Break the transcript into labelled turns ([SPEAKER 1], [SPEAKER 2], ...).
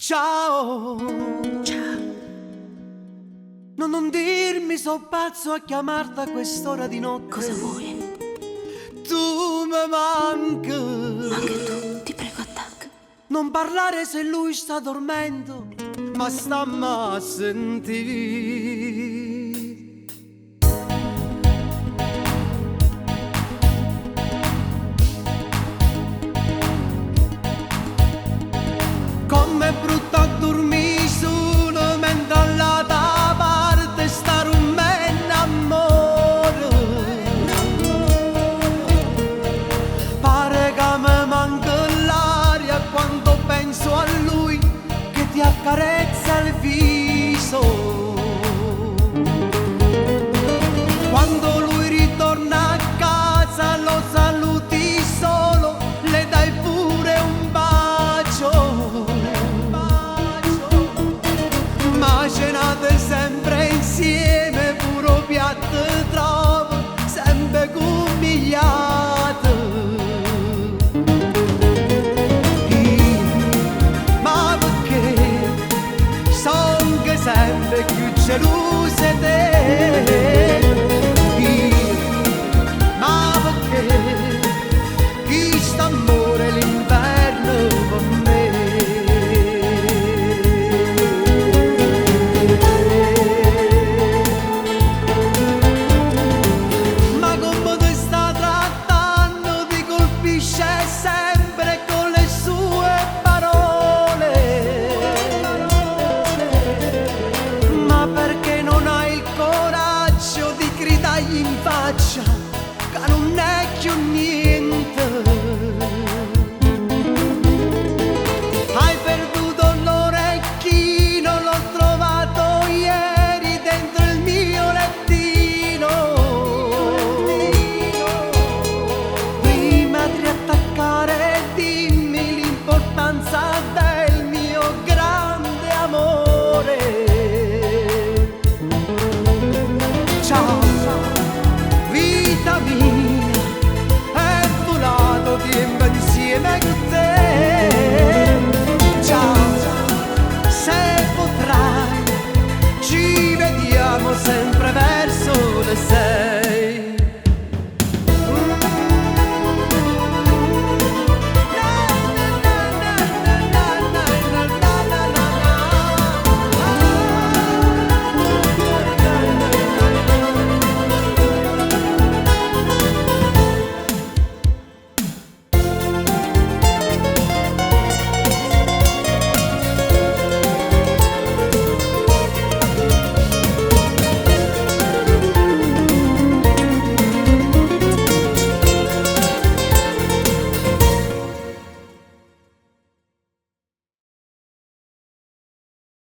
[SPEAKER 1] Ciao,
[SPEAKER 2] Ciao,
[SPEAKER 1] non dirmi so pazzo a chiamarti a quest'ora di notte.
[SPEAKER 2] cosa vuoi?
[SPEAKER 1] Tu mi manchi.
[SPEAKER 2] Ma anche tu, ti prego, attacca.
[SPEAKER 1] Non parlare se lui sta dormendo, ma stammi a sentire. Com'è brutto a dormire